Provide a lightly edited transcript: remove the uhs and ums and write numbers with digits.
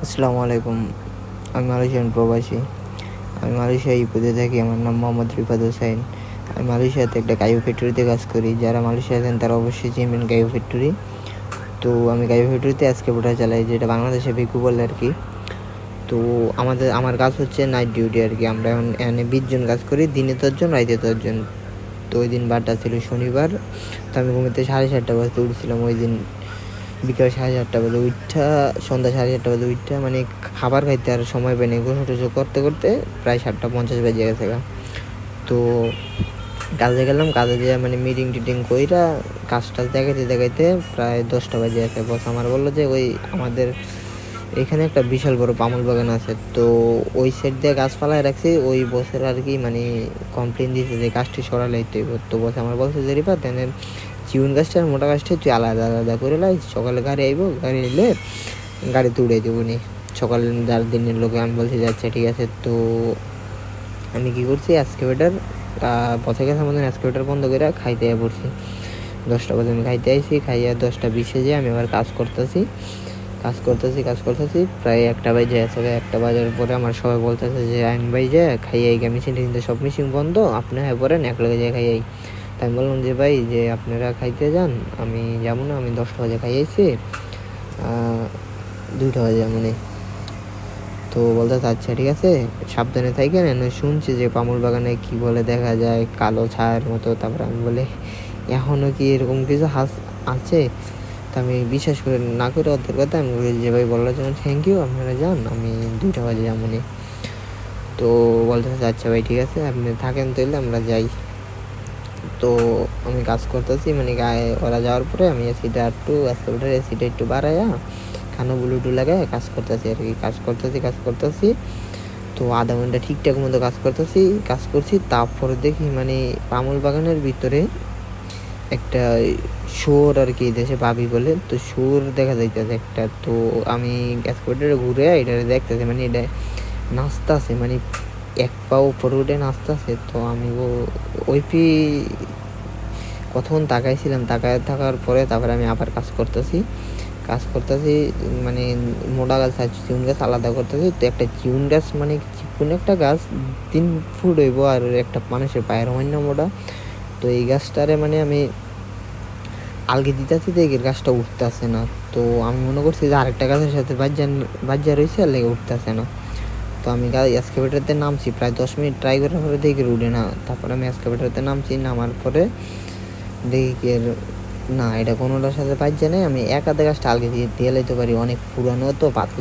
আসসালামু আলাইকুম। আমি মালয়েশিয়ান প্রবাসী। আমি মালয়েশিয়া ইপোতে থাকি। আমার নাম মোহাম্মদ রিফাত হোসাইন। আমি মালয়েশিয়াতে একটা কাইও ফ্যাক্টরিতে কাজ করি। যারা মালয়েশিয়া আছেন তারা অবশ্যই চিনবেন কাইও ফ্যাক্টরি। তো আমি কাইও ফ্যাক্টরিতে এক্সকাভেটর চালাই, যেটা বাংলাদেশে ভিকু বলে আর কি। তো আমার কাজ হচ্ছে নাইট ডিউটি আর কি। আমরা এখন এখানে 20 জন কাজ করি, দিনে 10 জন, রাইতে 10 জন। তো ওই দিন বারটা ছিল শনিবার। তো আমি ঘুমিতে 7:30 বাজে উঠছিলাম ওই দিন। বিকাল 7:30 বাজে উঠা, সন্ধ্যা 7:30 বাজে উঠা, মানে খাবার খাইতে আর সময় পাই নাই। গোসল টোসল করতে করতে প্রায় 7:50 বেজে গেছে। তো কাজে গেলাম, কাজে যেয়ে মানে মিটিং টিটিং কইরা কাজ টাজ দেখাইতে প্রায় 10টা বেজে গেছে। বস আমার বললো যে ওই আমাদের এখানে একটা বিশাল বড় পামুল বাগান আছে, তো ওই সাইড দিয়ে গাছপালায় রাখছি। ওই বসের আর কি মানে কমপ্লেন দিয়েছে যে গাছটি সরালে। তো বস আমার বলছে যে রিপা তেনে চিউন গাছটা আর মোটা গাছটা তুই আলাদা আলাদা করে লাই, সকালে গাড়ি আইব, গাড়ি এলে গাড়িতে উড়ে দেবো নি সকালে যার দিনের লোকে। আমি বলছি যে আচ্ছা ঠিক আছে। তো আমি কী করছি, এক্সকাভেটর পথে গেছে আমাদের এক্সকাভেটর বন্ধ করে খাইতে পড়ছি। 10টা বাজে আমি খাইতে আইছি, খাইয়া 10:20 যে আমি আবার কাজ করতেছি প্রায় 1টা বাজে আছে। 1টা বাজার পরে আমার সবাই বলতেছে যে আইন ভাই যে খাইয়াই গা, মেশিন কিন্তু সব মেশিন বন্ধ, আপনি হয়ে পড়েন, এক লগে যায় খাইয়াই। তাই আমি বললাম যে ভাই যে আপনারা খাইতে যান, আমি যাবো না, আমি 10টা বাজে খাইয়াইছি, 2টা বাজে মানে। তো বলতেছে আচ্ছা ঠিক আছে, সাবধানে থাকেন। শুনছি যে পামুল বাগানে কি বলে দেখা যায় কালো ছায়ার মতো। তারপরে আমি বলে এখনও কি এরকম কিছু আছে? তা আমি বিশ্বাস করে না করে ওদের কথা আমি বলি যে ভাই বলার জন্য থ্যাংক ইউ, আপনারা যান, আমি 2টা বাজে যাবনি। তো বলতেছে আচ্ছা ভাই ঠিক আছে, আপনি থাকেন তাহলে আমরা যাই। তো আমি কাজ করতেছি, মানে গায়ে ওরা যাওয়ার পরে আমি এসিটা একটু বাড়াইয়া কানো ব্লুটুথ লাগায় কাজ করতেছি আর কি। কাজ করতেছি। তো আধা ঘন্টা ঠিকঠাক মতো কাজ করছি। তারপরে দেখি মানে পামুল বাগানের ভিতরে একটা শুয়োর আর কি, দেশে পাবি বলে, তো শুয়োর দেখা যাইতেছে একটা। তো আমি এক্সকাভেটরে ঘুরে এটা দেখতেছি, মানে এটা নাচতেছে, মানে এক পা উপরে উঠে নাচতেছে। তো আমি ওই কতক্ষণ তাকাইছিলাম, তাকায় থাকার পরে তারপরে আমি আবার কাজ করতেছি। মানে মোটা গাছ আর চিউন গাছ আলাদা করতেছি। তো একটা চিউন গাছ মানে চিকুন একটা গাছ 3 ফুট হইব, আর একটা মানুষের পায়ের অন্য মোটা। তো এই গাছটারে মানে আমি আলগে দিতেছি, তো এই গাছটা উঠতেছে না। তো আমি মনে করছি যে আরেকটা গাছের সাথে বাজ্যা রয়েছে, আর লেগে উঠতেছে না। তো আমি এক্সকাভেটরতে নামছি, প্রায় 10 মিনিট ট্রাই করার পরে দেখি উঠে না। তারপরে আমি এক্সকাভেটরতে নামার পরে দেখি কি না, এটা কোনোটার সাথে বাজ্যা নেই। আমি এক আধা গাছটা আলগে দিয়ে লাইতে পারি, অনেক পুরানো তো পাতলে।